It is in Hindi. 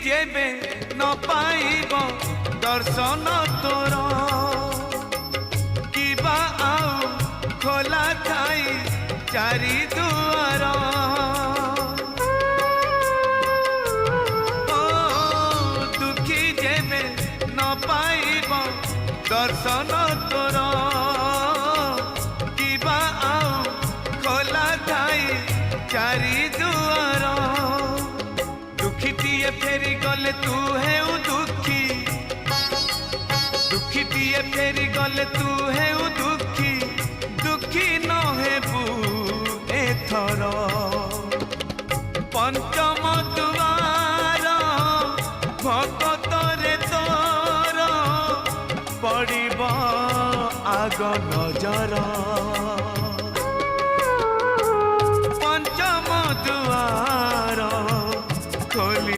जेबे न पाइब दर्शन तोर किबा आउ खोला थाई चारि दुआर ओ दुखी जेबे न पाइब दर्शन तोर किबा आउ खोला थाई चारि दुआर दुखीटीए फेरी गले तू है दुखी दुखीटीए फेरी गले तू है दुखी दुखी न हेबू एथर पंचम दुआर भगत रे तोर पड़िब आग नजर।